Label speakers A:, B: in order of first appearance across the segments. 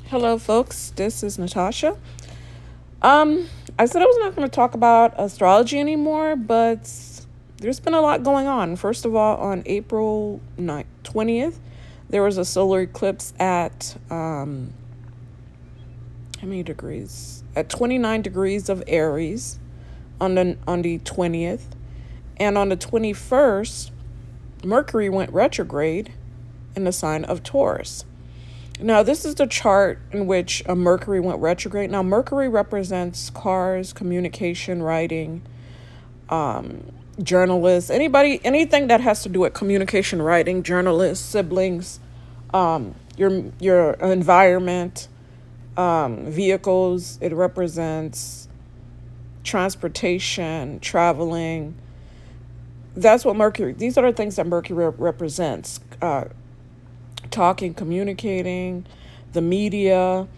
A: Hello, folks. This is Natasha. I said I was not going to talk about astrology anymore, but there's been a lot going on. First of all, on April 20th, there was a solar eclipse at how many degrees? At 29 degrees of Aries on the 20th, and on the 21st, Mercury went retrograde in the sign of Taurus. Now, this is the chart in which Mercury went retrograde. Now, Mercury represents cars, communication, writing, journalists, anything that has to do with communication, writing, journalists, siblings, your environment, vehicles. It represents transportation, traveling. That's what Mercury. These are the things that Mercury represents. Talking, communicating, the media,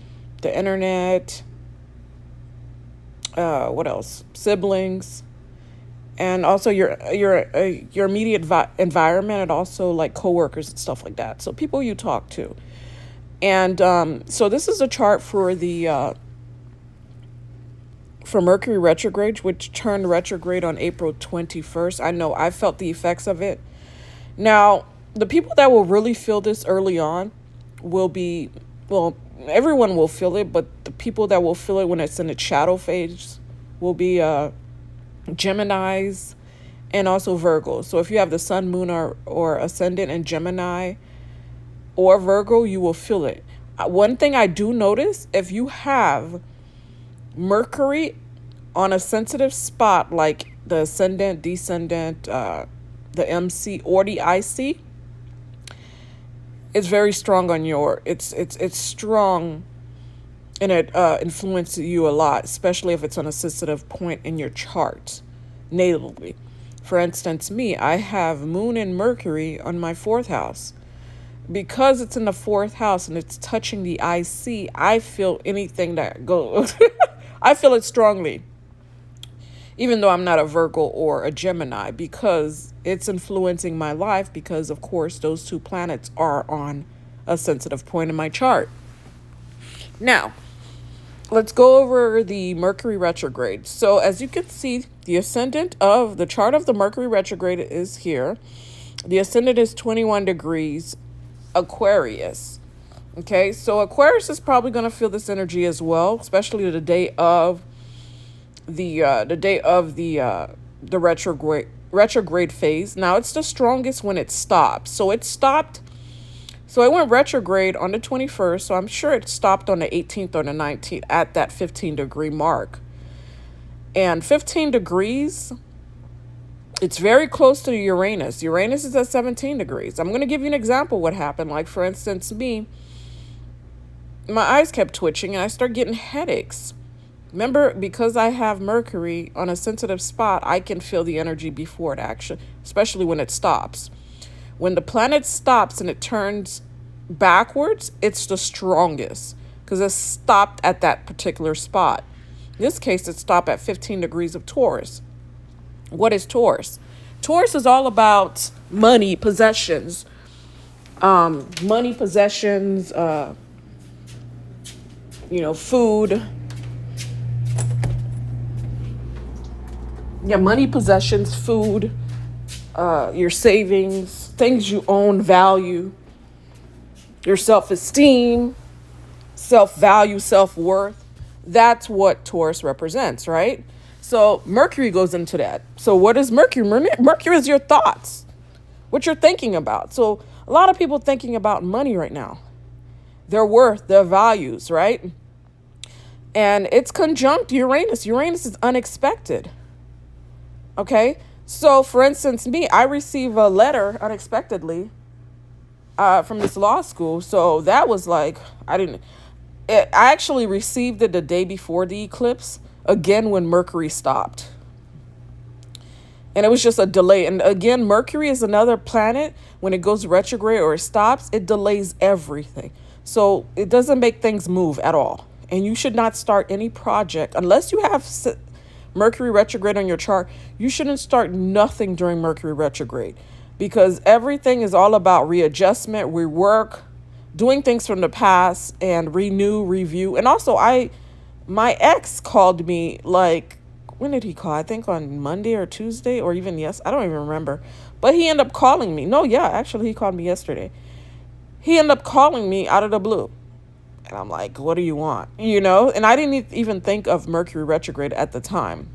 A: the internet, what else? Siblings, and also your immediate environment, and also like coworkers and stuff like that. So people you talk to, and so this is a chart for the for Mercury retrograde, which turned retrograde on April 21st. I know I felt the effects of it. Now, the people that will really feel this early on will be, well, everyone will feel it, but the people that will feel it when it's in its shadow phase will be Geminis and also Virgo. So if you have the sun, moon, or ascendant in Gemini or Virgo, you will feel it. One thing I do notice, if you have Mercury on a sensitive spot like the ascendant, descendant, the MC, or the IC, it's very strong on it's strong, and it influences you a lot, especially if it's on a sensitive point in your chart natally. For instance, me, I have Moon and Mercury on my fourth house. Because it's in the fourth house and it's touching the IC, I feel anything that goes. I feel it strongly, even though I'm not a Virgo or a Gemini, because it's influencing my life, because of course those two planets are on a sensitive point in my chart. Now, let's go over the Mercury retrograde. So as you can see, the ascendant of the chart of the Mercury retrograde is here. The ascendant is 21 degrees Aquarius. Okay, so Aquarius is probably going to feel this energy as well, especially the day of the retrograde phase. Now it's the strongest when it stops. So it stopped. So it went retrograde on the 21st. So I'm sure it stopped on the 18th or the 19th at that 15-degree mark. And 15 degrees, it's very close to Uranus. Uranus is at 17 degrees. I'm going to give you an example of what happened. Like, for instance, me, my eyes kept twitching and I started getting headaches. Remember, because I have Mercury on a sensitive spot, I can feel the energy before it actually, especially when it stops. When the planet stops and it turns backwards, it's the strongest because it stopped at that particular spot. In this case, it stopped at 15 degrees of Taurus. What is Taurus? Taurus is all about money, possessions, food. Yeah, money, possessions, food, your savings, things you own, value, your self-esteem, self-value, self-worth. That's what Taurus represents, right? So Mercury goes into that. So what is Mercury? Mercury is your thoughts, what you're thinking about. So a lot of people thinking about money right now, their worth, their values, right? And it's conjunct Uranus. Uranus is unexpected. Okay, so for instance, me, I receive a letter unexpectedly from this law school. So that was like, I actually received it the day before the eclipse, again when Mercury stopped. And it was just a delay. And again, Mercury is another planet. When it goes retrograde or it stops, it delays everything. So it doesn't make things move at all. And you should not start any project unless you have Mercury retrograde on your chart. You shouldn't start nothing during Mercury retrograde, because everything is all about readjustment, rework, doing things from the past and renew, review. And also my ex called me, like, when did he call? I think on Monday or Tuesday, or even yes, I don't even remember. But he ended up calling me. No, yeah, actually he called me yesterday. He ended up calling me out of the blue. And I'm like, what do you want? And I didn't even think of Mercury retrograde at the time.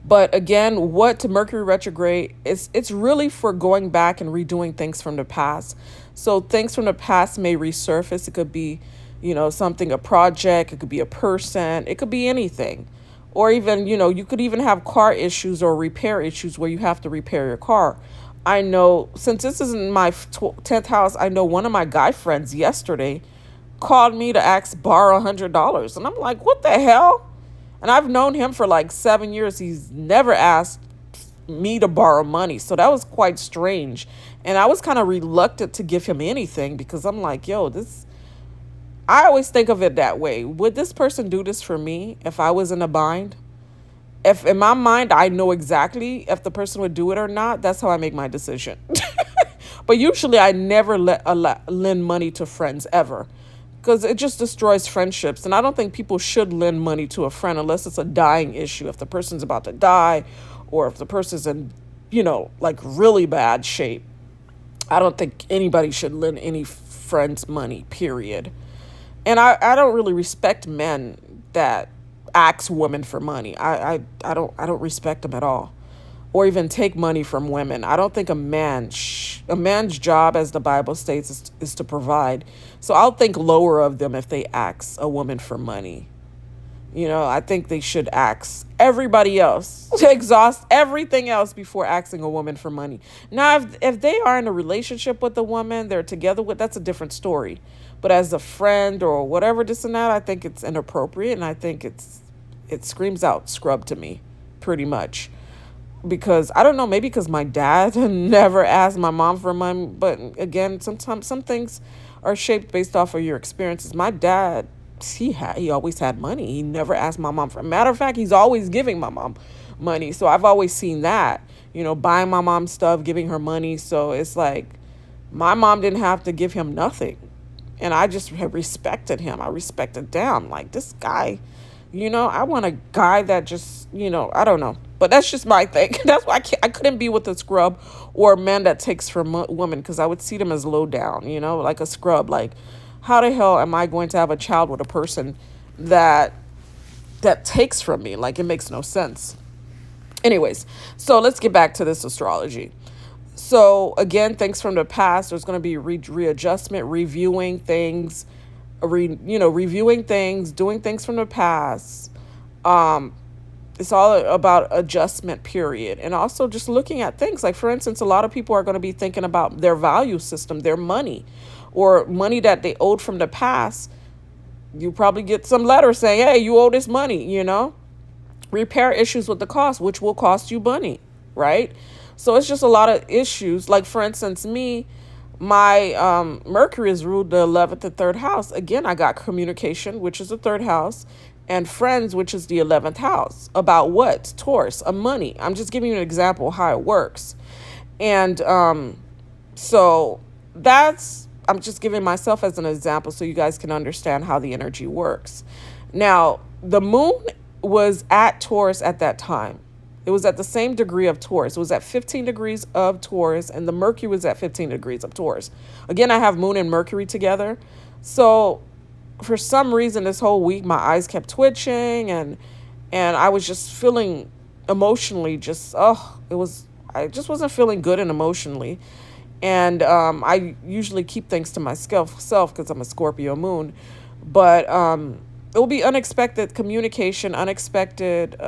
A: But again, what to Mercury retrograde, it's really for going back and redoing things from the past. So things from the past may resurface. It could be, something, a project. It could be a person. It could be anything. Or even, you could even have car issues or repair issues where you have to repair your car. I know, since this is in my 10th house, I know one of my guy friends yesterday called me to borrow $100. And I'm like, what the hell? And I've known him for like 7 years. He's never asked me to borrow money. So that was quite strange. And I was kind of reluctant to give him anything because I'm like, yo, I always think of it that way. Would this person do this for me if I was in a bind? If in my mind, I know exactly if the person would do it or not, that's how I make my decision. But usually I never lend money to friends ever, because it just destroys friendships. And I don't think people should lend money to a friend unless it's a dying issue. If the person's about to die, or if the person's in, like really bad shape, I don't think anybody should lend any friends money, period. And I don't really respect men that ask women for money. I don't respect them at all. Or even take money from women. I don't think a man's job, as the Bible states, is to provide. So I'll think lower of them if they ask a woman for money. I think they should ask everybody else to exhaust everything else before asking a woman for money. Now, if they are in a relationship with a woman, they're together with, that's a different story. But as a friend or whatever, this and that, I think it's inappropriate, and I think it screams out scrub to me, pretty much. Because I don't know, maybe because my dad never asked my mom for money. But again, sometimes some things are shaped based off of your experiences. My dad, he always had money. He never asked my mom for. Matter of fact, he's always giving my mom money. So I've always seen that, buying my mom stuff, giving her money. So it's like my mom didn't have to give him nothing, and I just have respected him. I respected them. Like, this guy, I want a guy that just, I don't know. But that's just my thing. That's why I couldn't be with a scrub or a man that takes from women, because I would see them as low down, like a scrub. Like, how the hell am I going to have a child with a person that takes from me? Like, it makes no sense. Anyways, so let's get back to this astrology. So again, things from the past, there's going to be readjustment, reviewing things, reviewing things, doing things from the past. It's all about adjustment, period. And also just looking at things like, for instance, a lot of people are going to be thinking about their value system, their money, or money that they owed from the past. You probably get some letter saying, hey, you owe this money, repair issues with the cost, which will cost you money, right? So it's just a lot of issues. Like, for instance, my Mercury is ruled the 11th and 3rd house. Again, I got communication, which is the 3rd house, and friends, which is the 11th house. About what? Taurus, money. I'm just giving you an example of how it works. And so I'm just giving myself as an example so you guys can understand how the energy works. Now, the moon was at Taurus at that time. It was at the same degree of Taurus. It was at 15 degrees of Taurus, and the Mercury was at 15 degrees of Taurus. Again, I have Moon and Mercury together. So for some reason, this whole week, my eyes kept twitching, and I was just feeling emotionally I just wasn't feeling good and emotionally. And I usually keep things to myself because I'm a Scorpio moon. But it will be unexpected communication, unexpected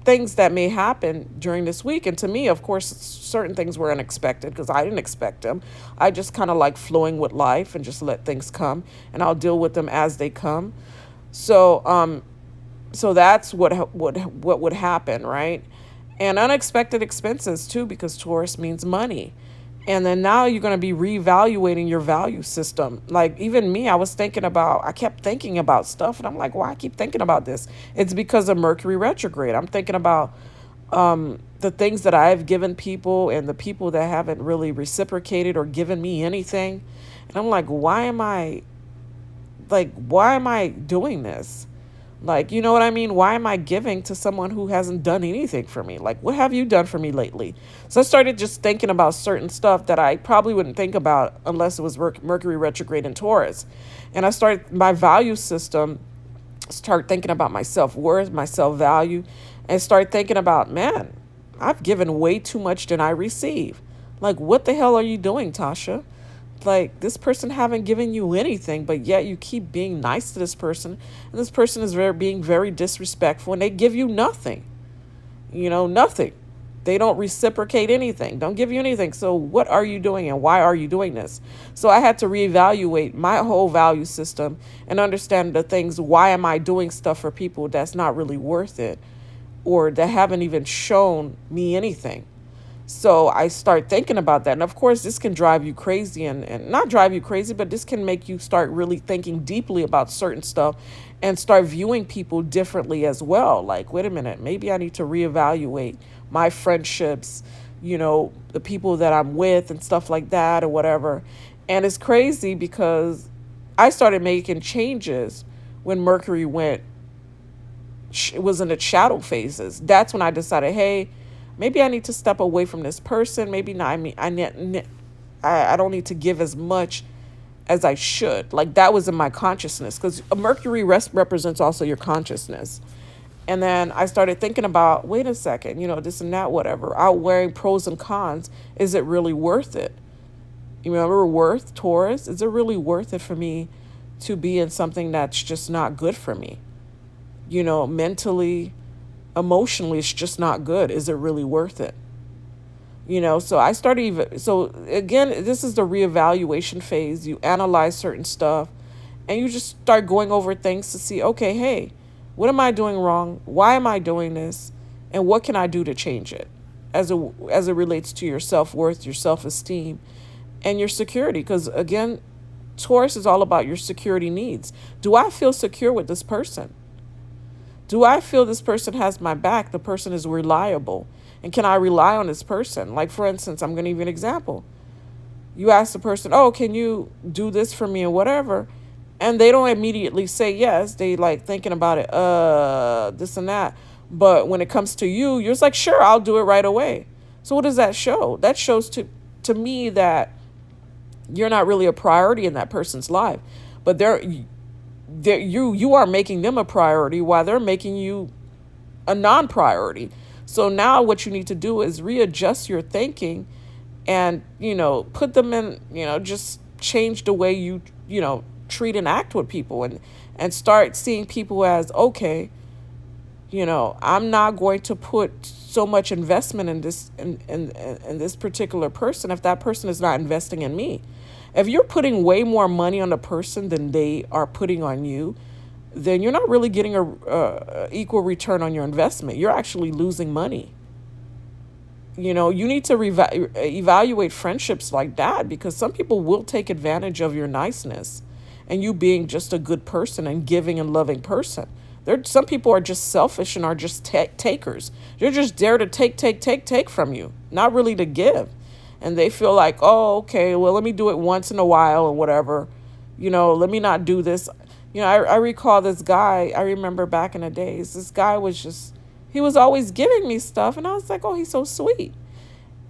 A: things that may happen during this week. And to me, of course, certain things were unexpected because I didn't expect them. I just kind of like flowing with life and just let things come, and I'll deal with them as they come. So so that's what would happen, right? And unexpected expenses too, because Taurus means money. And then now you're going to be reevaluating your value system. Like, even me, I kept thinking about stuff, and I'm like, why I keep thinking about this? It's because of Mercury retrograde. I'm thinking about the things that I've given people and the people that haven't really reciprocated or given me anything. And I'm like, why am I doing this? Like, you know what I mean? Why am I giving to someone who hasn't done anything for me? Like, what have you done for me lately? So I started just thinking about certain stuff that I probably wouldn't think about unless it was Mercury retrograde in Taurus. And I started my value system, start thinking about my self-worth, my self-value, and start thinking about, man, I've given way too much than I receive. Like, what the hell are you doing, Tasha? Like, this person haven't given you anything, but yet you keep being nice to this person, and this person is being very disrespectful, and they give you nothing. Nothing. They don't reciprocate anything, don't give you anything. So what are you doing, and why are you doing this? So I had to reevaluate my whole value system and understand the things. Why am I doing stuff for people that's not really worth it, or that haven't even shown me anything? So I start thinking about that. And of course, this can drive you crazy, and not drive you crazy, but this can make you start really thinking deeply about certain stuff and start viewing people differently as well. Like, wait a minute, maybe I need to reevaluate my friendships, the people that I'm with and stuff like that or whatever. And it's crazy because I started making changes when Mercury was in its shadow phases. That's when I decided, hey, maybe I need to step away from this person. Maybe not. I mean, I don't need to give as much as I should. Like, that was in my consciousness, because Mercury represents also your consciousness. And then I started thinking about, wait a second, this and that, whatever, outweighing pros and cons. Is it really worth it? You remember worth, Taurus? Is it really worth it for me to be in something that's just not good for me? Mentally, emotionally, it's just not good. Is it really worth it? So I started so again, this is the reevaluation phase. You analyze certain stuff and you just start going over things to see, okay, hey, what am I doing wrong? Why am I doing this? And what can I do to change it as it relates to your self-worth, your self-esteem, and your security? Because again, Taurus is all about your security needs. Do I feel secure with this person? Do I feel this person has my back? The person is reliable. And can I rely on this person? Like, for instance, I'm going to give you an example. You ask the person, oh, can you do this for me or whatever? And they don't immediately say yes. They like thinking about it, this and that. But when it comes to you, you're just like, sure, I'll do it right away. So what does that show? That shows to me that you're not really a priority in that person's life. But you are making them a priority while they're making you a non-priority. So now what you need to do is readjust your thinking and, put them in, just change the way you, treat and act with people, and start seeing people as, okay, I'm not going to put so much investment in this particular person if that person is not investing in me. If you're putting way more money on a person than they are putting on you, then you're not really getting a equal return on your investment. You're actually losing money. You need to evaluate friendships like that, because some people will take advantage of your niceness and you being just a good person and giving and loving person. Some people are just selfish and are just takers. They're just there to take from you, not really to give. And they feel like, oh, okay, well, let me do it once in a while or whatever. Let me not do this. I recall this guy. I remember back in the days, this guy he was always giving me stuff. And I was like, oh, he's so sweet.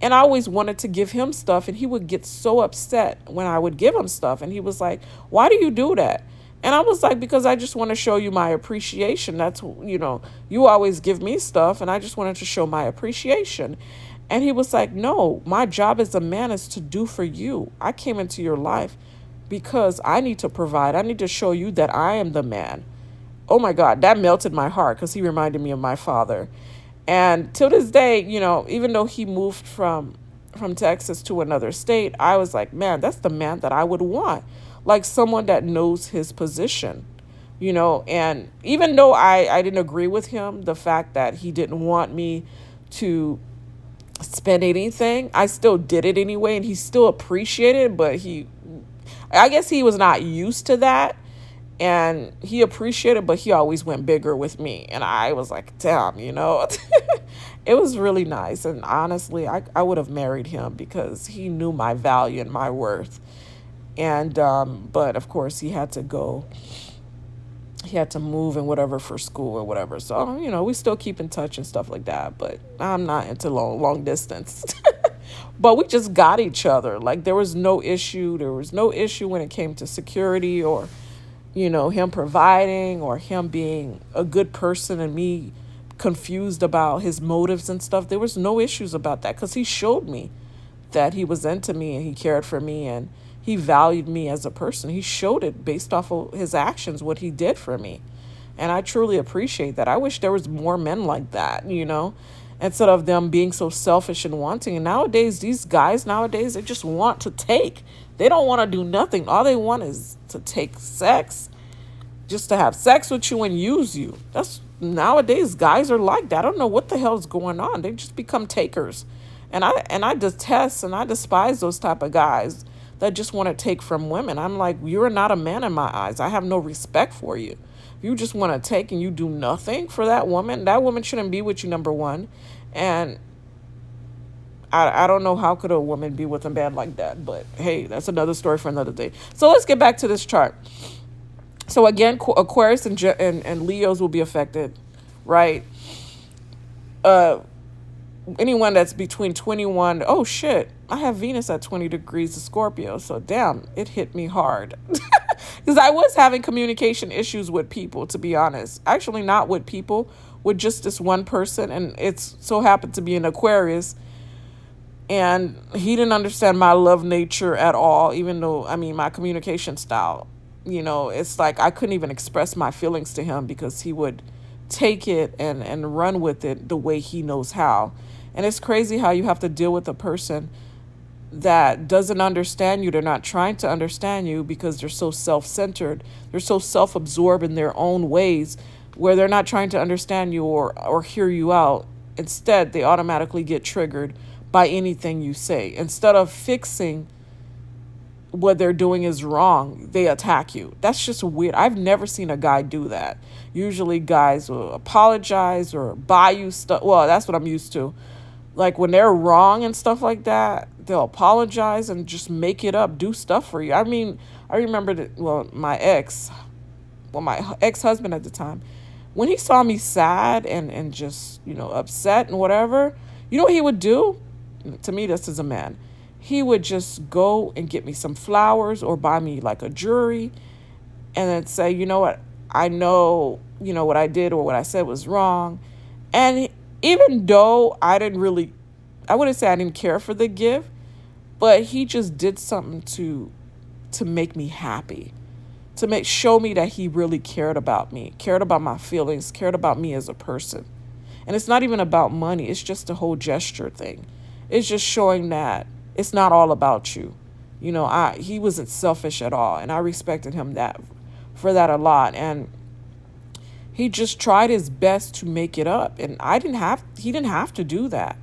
A: And I always wanted to give him stuff. And he would get so upset when I would give him stuff. And he was like, why do you do that? And I was like, because I just want to show you my appreciation. That's, you always give me stuff. And I just wanted to show my appreciation. And he was like, no, my job as a man is to do for you. I came into your life because I need to provide. I need to show you that I am the man. Oh my God, that melted my heart, because he reminded me of my father. And till this day, even though he moved from Texas to another state, I was like, man, that's the man that I would want. Like someone that knows his position, and even though I didn't agree with him, the fact that he didn't want me to spend anything, I still did it anyway, and he still appreciated it, but I guess he was not used to that, and he appreciated, but he always went bigger with me, and I was like, damn, it was really nice. And honestly, I would have married him because he knew my value and my worth. And but of course he had to go. He had to move and whatever for school or whatever. So, we still keep in touch and stuff like that. But I'm not into long distance. But we just got each other. Like, there was no issue. There was no issue when it came to security or, him providing or him being a good person and me confused about his motives and stuff. There was no issues about that because he showed me that he was into me and he cared for me and he valued me as a person. He showed it based off of his actions, what he did for me. And I truly appreciate that. I wish there was more men like that, instead of them being so selfish and wanting. And nowadays, these guys nowadays, they just want to take. They don't want to do nothing. All they want is to take sex, just to have sex with you and use you. That's nowadays guys are like that. I don't know what the hell is going on. They just become takers. And I detest and I despise those type of guys that just want to take from women. I'm like, you're not a man in my eyes. I have no respect for you. You just want to take and you do nothing for that woman shouldn't be with you, number one. And I don't know how could a woman be with a man like that. But hey, that's another story for another day. So let's get back to this chart. So again, Aquarius and Leos will be affected, right? Anyone that's between 21, oh shit, I have Venus at 20 degrees of Scorpio. So damn, it hit me hard. Because I was having communication issues with people, to be honest. Actually, not with people, with just this one person. And it's so happened to be an Aquarius. And he didn't understand my love nature at all, even though, my communication style. It's like I couldn't even express my feelings to him because he would take it and run with it the way he knows how. And it's crazy how you have to deal with a person that doesn't understand you. They're not trying to understand you because they're so self-centered. They're so self-absorbed in their own ways where they're not trying to understand you or hear you out. Instead, they automatically get triggered by anything you say. Instead of fixing what they're doing is wrong, they attack you. That's just weird. I've never seen a guy do that. Usually guys will apologize or buy you stuff. Well, that's what I'm used to. Like when they're wrong and stuff like that, they'll apologize and just make it up, do stuff for you. I remember that, my ex-husband at the time, when he saw me sad and just, upset and whatever, you know what he would do? To me, this is a man. He would just go and get me some flowers or buy me like a jewelry and then say, you know what, I know, what I did or what I said was wrong. And even though I wouldn't say I didn't care for the gift, but he just did something to make me happy, to show me that he really cared about me, cared about my feelings, cared about me as a person. And it's not even about money. It's just a whole gesture thing. It's just showing that it's not all about you. He wasn't selfish at all. And I respected him for that a lot. And he just tried his best to make it up. And he didn't have to do that,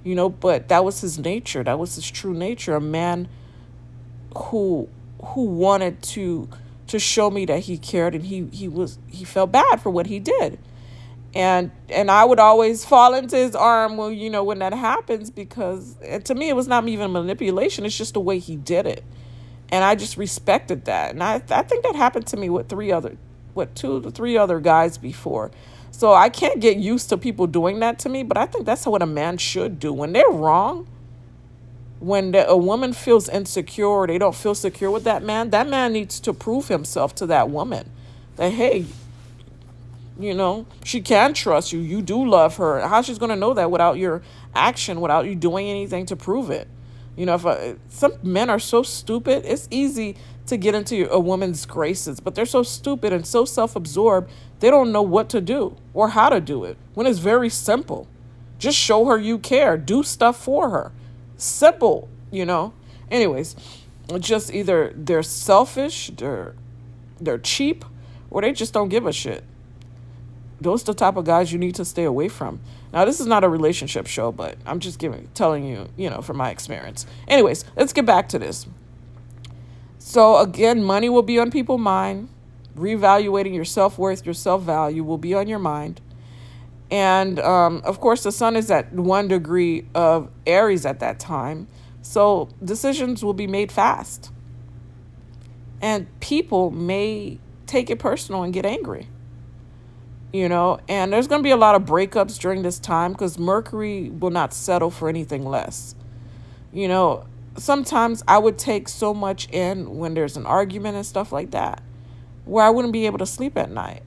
A: but that was his nature. That was his true nature. A man who wanted to show me that he cared and he felt bad for what he did. And I would always fall into his arm when that happens, because to me, it was not even manipulation. It's just the way he did it. And I just respected that. And I think that happened to me with 2 to 3 other guys before. So I can't get used to people doing that to me, but I think that's what a man should do. When they're wrong, when a woman feels insecure or they don't feel secure with that man needs to prove himself to that woman. That, hey, she can trust you. You do love her. How she's going to know that without your action, without you doing anything to prove it? Some men are so stupid, it's easy to get into a woman's graces, but they're so stupid and so self-absorbed, they don't know what to do or how to do it, when it's very simple. Just show her you care. Do stuff for her. Simple, Anyways, just either they're selfish, they're cheap, or they just don't give a shit. Those are the type of guys you need to stay away from. Now, this is not a relationship show, but I'm just telling you, from my experience. Anyways, let's get back to this. So again, money will be on people's mind. Reevaluating your self-worth, your self-value will be on your mind. And of course, the sun is at 1 degree of Aries at that time. So decisions will be made fast. And people may take it personal and get angry, and there's going to be a lot of breakups during this time because Mercury will not settle for anything less. You know, Sometimes I would take so much in when there's an argument and stuff like that, where I wouldn't be able to sleep at night.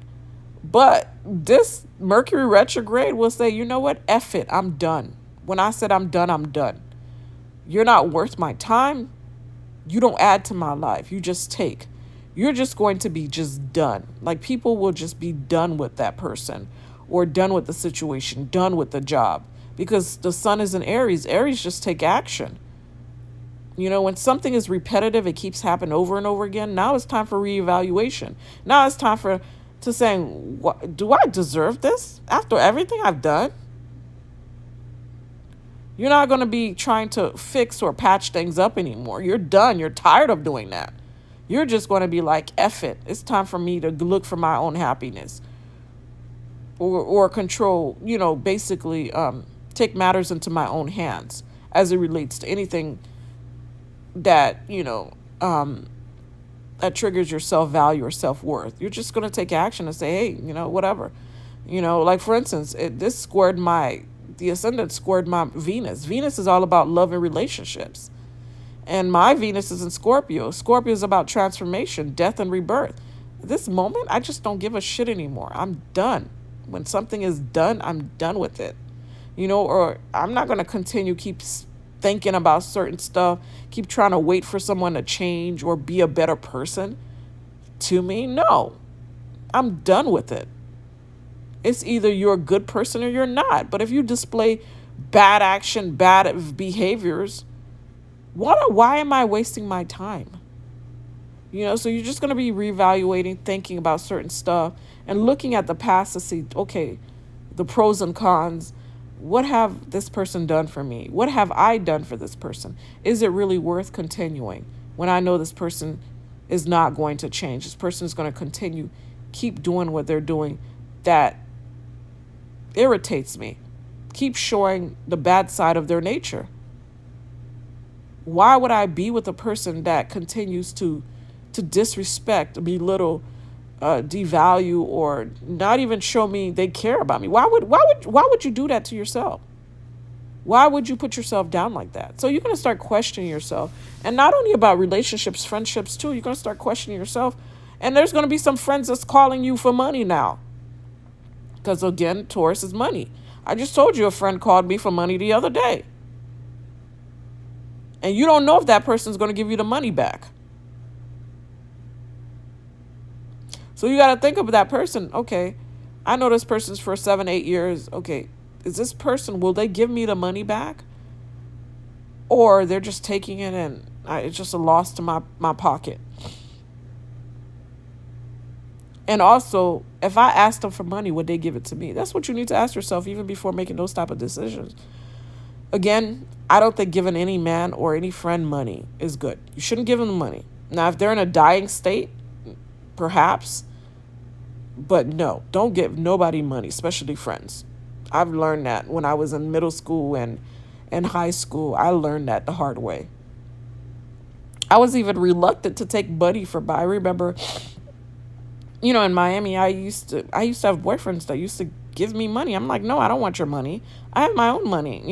A: But this Mercury retrograde will say, you know what? F it. I'm done. When I said I'm done, I'm done. You're not worth my time. You don't add to my life. You just take. You're just going to be just done. Like people will just be done with that person or done with the situation, done with the job. Because the sun is in Aries. Aries just take action. When something is repetitive, it keeps happening over and over again. Now it's time for reevaluation. Now it's time to saying, what, do I deserve this after everything I've done? You're not going to be trying to fix or patch things up anymore. You're done. You're tired of doing that. You're just going to be like, F it. It's time for me to look for my own happiness or control, basically take matters into my own hands as it relates to anything that, that triggers your self-value or self-worth. You're just going to take action and say, hey, whatever. Like for instance, the ascendant squared my Venus. Venus is all about love and relationships. And my Venus is in Scorpio. Scorpio is about transformation, death, and rebirth. At this moment, I just don't give a shit anymore. I'm done. When something is done, I'm done with it. Or I'm not going to continue keep thinking about certain stuff, keep trying to wait for someone to change or be a better person to me. No, I'm done with it. It's either you're a good person or you're not. But if you display bad action, bad behaviors, why am I wasting my time? So you're just going to be reevaluating, thinking about certain stuff and looking at the past to see, okay, the pros and cons. What have this person done for me? What have I done for this person? Is it really worth continuing when I know this person is not going to change? This person is going to keep doing what they're doing that irritates me. Keep showing the bad side of their nature. Why would I be with a person that continues to disrespect, belittle, devalue, or not even show me they care about me? Why would you do that to yourself? Why would you put yourself down like that? So you're going to start questioning yourself, and not only about relationships, friendships too. You're going to start questioning yourself, and there's going to be some friends that's calling you for money now, because again, Taurus is money. I just told you a friend called me for money the other day, and you don't know if that person's going to give you the money back. So you got to think of that person. Okay, I know this person's for 7-8 years. Okay, is this person, will they give me the money back? Or they're just taking it and it's just a loss to my pocket. And also, if I asked them for money, would they give it to me? That's what you need to ask yourself even before making those type of decisions. Again, I don't think giving any man or any friend money is good. You shouldn't give them money. Now, if they're in a dying state, perhaps. But no, don't give nobody money, especially friends. I've learned that when I was in middle school and high school. I learned that the hard way. I was even reluctant to take money from. I remember, in Miami, I used to have boyfriends that used to give me money. I'm like, no, I don't want your money. I have my own money.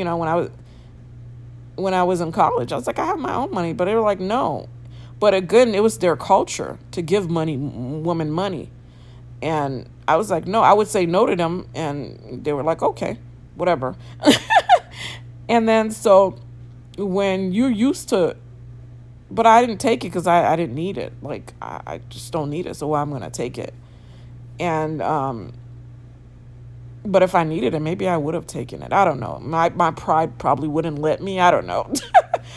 A: When I was in college, I was like, I have my own money. But they were like, no. But again, it was their culture to give women money. And I was like, no, I would say no to them. And they were like, okay, whatever. And then so when you're used to, but I didn't take it because I didn't need it. Like, I just don't need it. So I'm going to take it. And, but if I needed it, maybe I would have taken it. I don't know. My pride probably wouldn't let me. I don't know.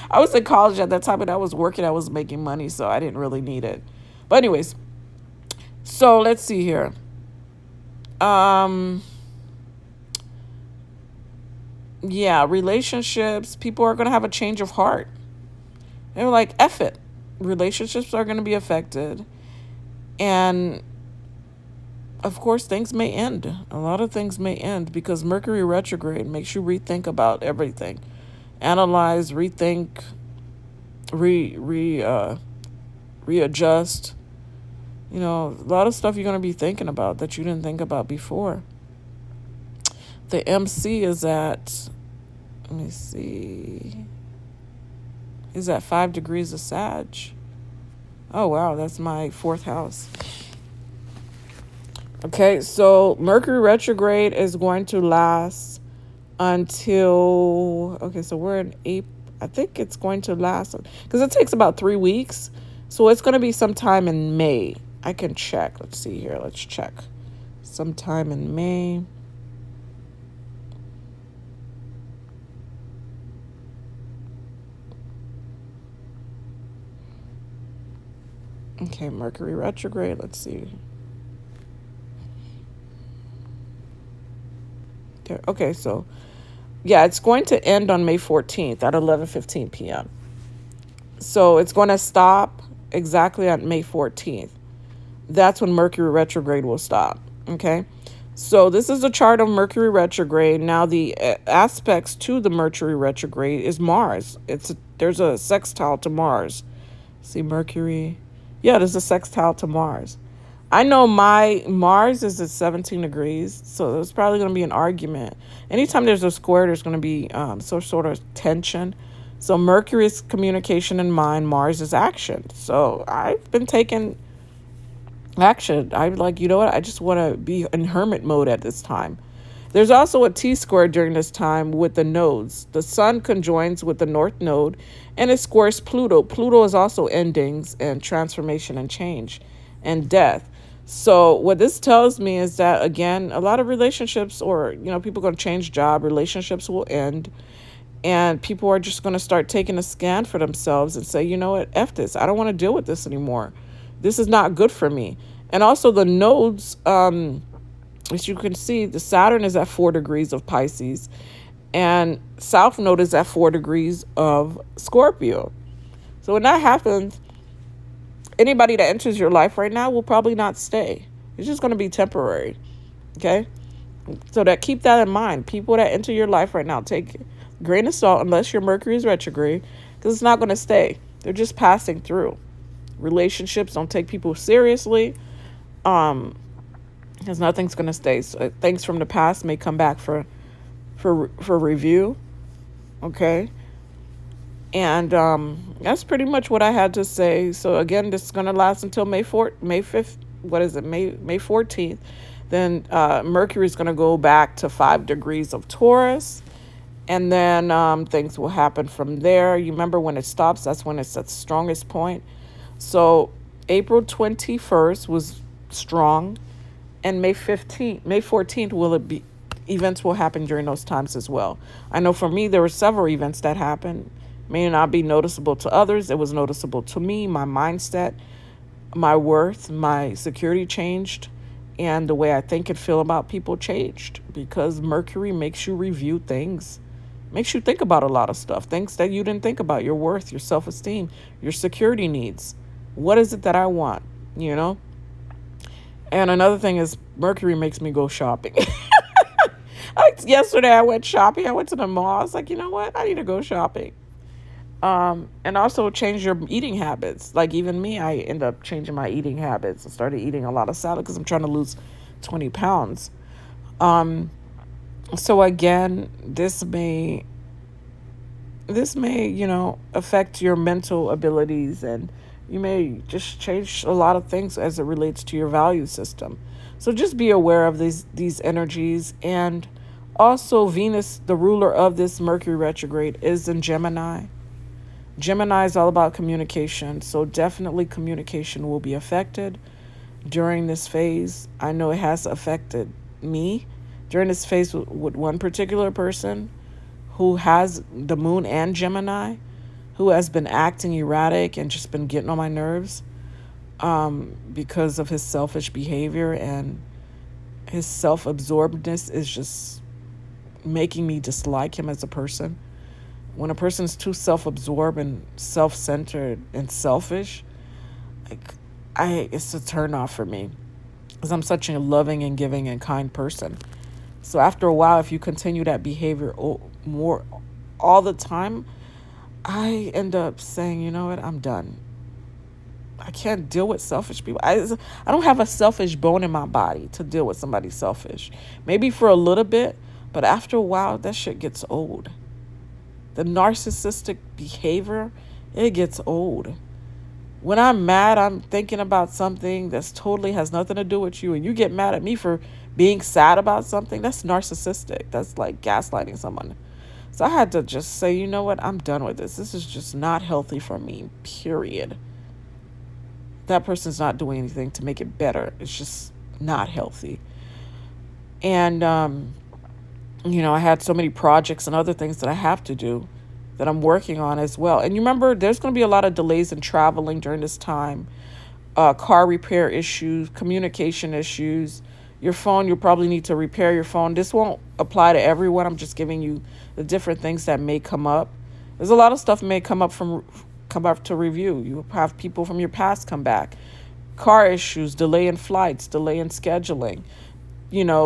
A: I was in college at that time and I was working. I was making money, so I didn't really need it. But anyways, so let's see here. Yeah, relationships. People are going to have a change of heart. They were like, F it. Relationships are going to be affected. And of course, things may end. A lot of things may end because Mercury retrograde makes you rethink about everything. Analyze, rethink, readjust. A lot of stuff you're going to be thinking about that you didn't think about before. The MC is at, let me see, is at 5 degrees of Sag. Oh, wow, that's my 4th house. Okay, so Mercury retrograde is going to last until, okay, so we're in April. I think it's going to last, because it takes about 3 weeks. So it's going to be sometime in May. I can check. Let's see here. Let's check. Sometime in May. Okay, Mercury retrograde. Let's see. Okay, so yeah, it's going to end on May 14th at 11:15 p.m. So it's going to stop exactly at May 14th. That's when Mercury retrograde will stop. Okay. So this is a chart of Mercury retrograde. Now the aspects to the Mercury retrograde is Mars. There's a sextile to Mars. See Mercury. Yeah, there's a sextile to Mars. I know my Mars is at 17 degrees, so there's probably going to be an argument. Anytime there's a square, there's going to be some sort of tension. So Mercury is communication and mind. Mars is action. So I've been taking action. I'm like, you know what? I just want to be in hermit mode at this time. There's also a T-square during this time with the nodes. The Sun conjoins with the North Node, and it squares Pluto. Pluto is also endings and transformation and change and death. So what this tells me is that, again, a lot of relationships or, people are going to change job. Relationships will end. And people are just going to start taking a scan for themselves and say, you know what, F this. I don't want to deal with this anymore. This is not good for me. And also the nodes, as you can see, the Saturn is at 4 degrees of Pisces. And South Node is at 4 degrees of Scorpio. So when that happens, anybody that enters your life right now will probably not stay. It's just going to be temporary. Okay? So keep that in mind. People that enter your life right now, take a grain of salt unless your Mercury is retrograde, because it's not going to stay. They're just passing through. Relationships, don't take people seriously. Because nothing's going to stay. So things from the past may come back for review. Okay? And that's pretty much what I had to say. So again, this is going to last until May 5th. What is it? May 14th. Then Mercury is going to go back to 5 degrees of Taurus. And then things will happen from there. You remember when it stops, that's when it's at the strongest point. So April 21st was strong. And May 14th events will happen during those times as well. I know for me, there were several events that happened. May not be noticeable to others. It was noticeable to me. My mindset, my worth, my security changed. And the way I think and feel about people changed. Because Mercury makes you review things. Makes you think about a lot of stuff. Things that you didn't think about. Your worth, your self-esteem, your security needs. What is it that I want? And another thing is Mercury makes me go shopping. Yesterday I went shopping. I went to the mall. I was like, you know what? I need to go shopping. And also change your eating habits. Like even me, I end up changing my eating habits. I started eating a lot of salad because I'm trying to lose 20 pounds. So again, this may, affect your mental abilities, and you may just change a lot of things as it relates to your value system. So just be aware of these energies. And also Venus, the ruler of this Mercury retrograde, is in Gemini. Gemini is all about communication. So definitely communication will be affected during this phase. I know it has affected me during this phase with one particular person who has the moon and Gemini, who has been acting erratic and just been getting on my nerves because of his selfish behavior, and his self-absorbedness is just making me dislike him as a person. When a person is too self-absorbed and self-centered and selfish, it's a turn off for me, because I'm such a loving and giving and kind person. So after a while, if you continue that behavior more all the time, I end up saying, you know what, I'm done. I can't deal with selfish people. I don't have a selfish bone in my body to deal with somebody selfish. Maybe for a little bit, but after a while, that shit gets old. The narcissistic behavior, it gets old. When I'm mad, I'm thinking about something that's totally has nothing to do with you, and you get mad at me for being sad about something. That's narcissistic. That's like gaslighting someone. So I had to just say, you know what? I'm done with this. This is just not healthy for me, period. That person's not doing anything to make it better. It's just not healthy. And, I had so many projects and other things that I have to do that I'm working on as well. And you remember, there's going to be a lot of delays in traveling during this time. Car repair issues, communication issues. Your phone, you'll probably need to repair your phone. This won't apply to everyone. I'm just giving you the different things that may come up. There's a lot of stuff may come up to review. You have people from your past come back. Car issues, delay in flights, delay in scheduling,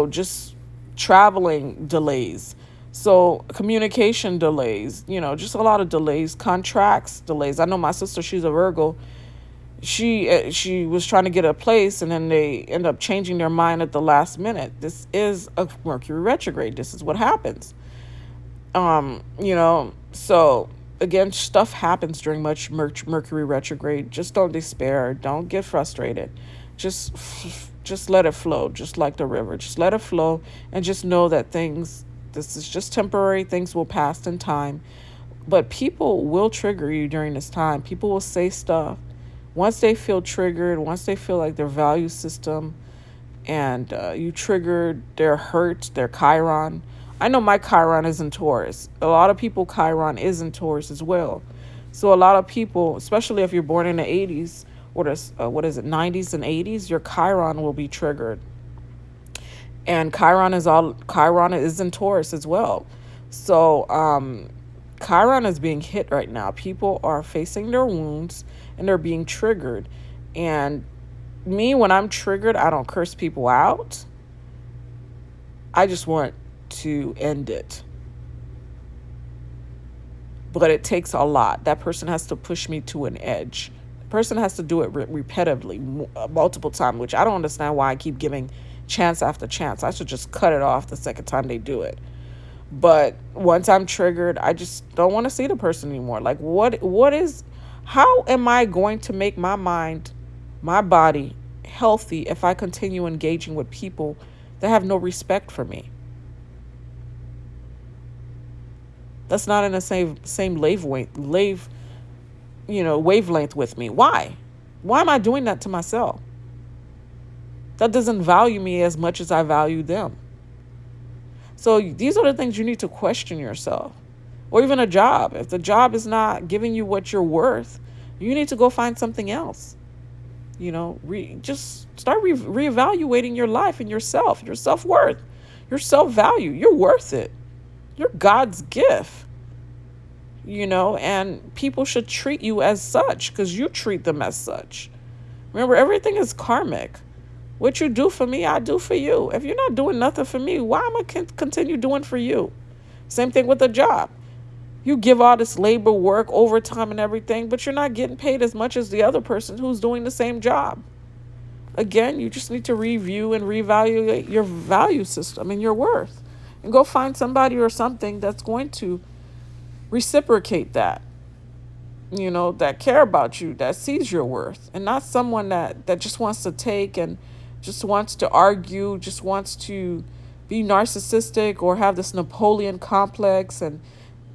A: just traveling delays. So communication delays, just a lot of delays, contracts delays. I know my sister, she's a Virgo. She was trying to get a place, and then they end up changing their mind at the last minute. This is a Mercury retrograde. This is what happens. So again, stuff happens during Mercury retrograde. Just don't despair. Don't get frustrated. Just let it flow, just like the river. Just let it flow, and just know that this is just temporary. Things will pass in time. But people will trigger you during this time. People will say stuff. Once they feel triggered, once they feel like their value system and you triggered their hurt, their Chiron. I know my Chiron is in Taurus. A lot of people, Chiron is in Taurus as well. So a lot of people, especially if you're born in the 80s, or 90s and 80s, your Chiron will be triggered. And Chiron is in Taurus as well. So Chiron is being hit right now. People are facing their wounds and they're being triggered. And me, when I'm triggered, I don't curse people out. I just want to end it. But it takes a lot. That person has to push me to an edge. The person has to do it repetitively, multiple times, which I don't understand why I keep giving chance after chance. I should just cut it off the second time they do it. But once I'm triggered, I just don't want to see the person anymore. Like, how am I going to make my mind, my body healthy if I continue engaging with people that have no respect for me? That's not in the same wavelength with me. Why? Why am I doing that to myself? That doesn't value me as much as I value them. So these are the things you need to question yourself. Or even a job. If the job is not giving you what you're worth, you need to go find something else. Just start reevaluating your life and yourself, your self-worth, your self-value. You're worth it. You're God's gift. And people should treat you as such because you treat them as such. Remember, everything is karmic. What you do for me, I do for you. If you're not doing nothing for me, why am I continue doing for you? Same thing with a job. You give all this labor, work, overtime and everything, but you're not getting paid as much as the other person who's doing the same job. Again, you just need to review and reevaluate your value system and your worth. And go find somebody or something that's going to reciprocate that. That care about you, that sees your worth. And not someone that just wants to take and just wants to argue, just wants to be narcissistic or have this Napoleon complex and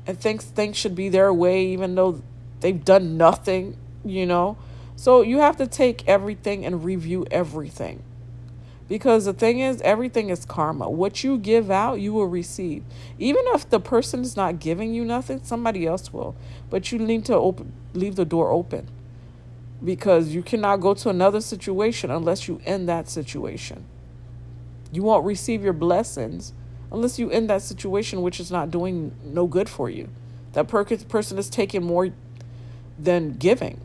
A: thinks things should be their way even though they've done nothing, So you have to take everything and review everything. Because the thing is, everything is karma. What you give out, you will receive. Even if the person is not giving you nothing, somebody else will. But you need to leave the door open. Because you cannot go to another situation unless you end that situation. You won't receive your blessings unless you end that situation, which is not doing no good for you. That person is taking more than giving.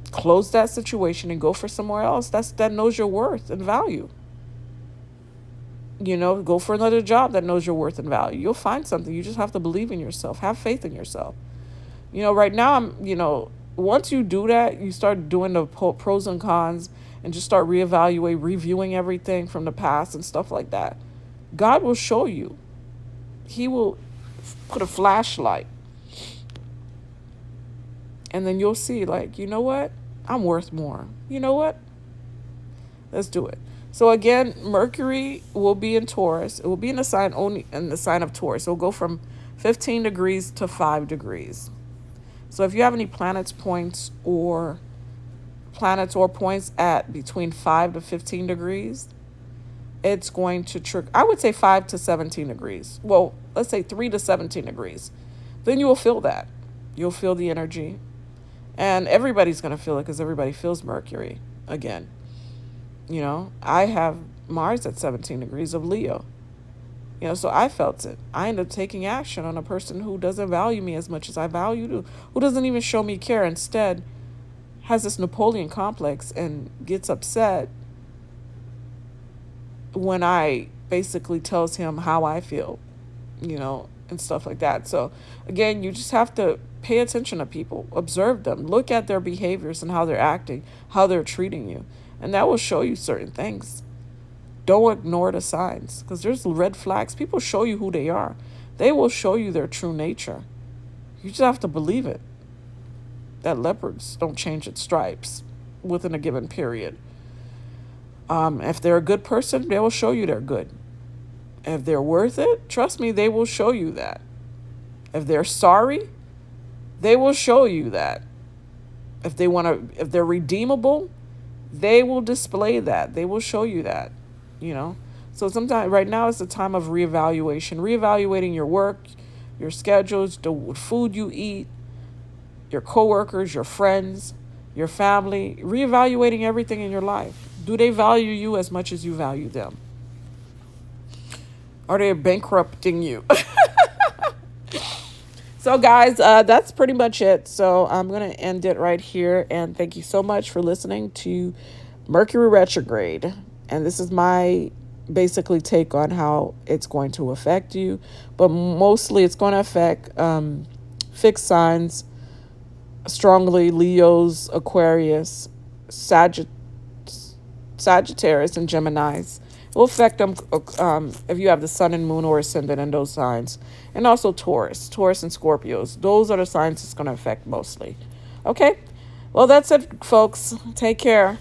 A: Close that situation and go for somewhere else that knows your worth and value. Go for another job that knows your worth and value. You'll find something. You just have to believe in yourself. Have faith in yourself. Right now once you do that, you start doing the pros and cons and just start reviewing everything from the past and stuff like that. God will show you. He will put a flashlight, and then you'll see, like, you know what? I'm worth more. You know what? Let's do it. So again, Mercury will be in Taurus. It will be in the sign only in the sign of Taurus. It'll go from 15 degrees to 5 degrees. So if you have any planets or points at between 5 to 15 degrees, it's going to trigger, I would say 5 to 17 degrees. Well, let's say 3 to 17 degrees. Then you will feel that. You'll feel the energy. And everybody's going to feel it because everybody feels Mercury again. I have Mars at 17 degrees of Leo. So I felt it. I ended up taking action on a person who doesn't value me as much as I value, who doesn't even show me care. Instead, has this Napoleon complex and gets upset when I basically tells him how I feel, and stuff like that. So again, you just have to pay attention to people, observe them, look at their behaviors and how they're acting, how they're treating you. And that will show you certain things. Don't ignore the signs, because there's red flags. People show you who they are. They will show you their true nature. You just have to believe it. That leopards don't change its stripes within a given period. If they're a good person, they will show you they're good. If they're worth it, trust me, they will show you that. If they're sorry, they will show you that. If they're redeemable, they will display that. They will show you that, So sometimes right now is the time of reevaluating your work, your schedules, the food you eat, your coworkers, your friends, your family, reevaluating everything in your life. Do they value you as much as you value them? Are they bankrupting you? So guys, that's pretty much it. So I'm going to end it right here. And thank you so much for listening to Mercury Retrograde. And this is my basically take on how it's going to affect you. But mostly it's going to affect fixed signs strongly: Leos, Aquarius, Sagittarius, and Geminis. It will affect them if you have the sun and moon or ascendant in those signs. And also Taurus and Scorpios. Those are the signs it's going to affect mostly. Okay? Well, that's it, folks. Take care.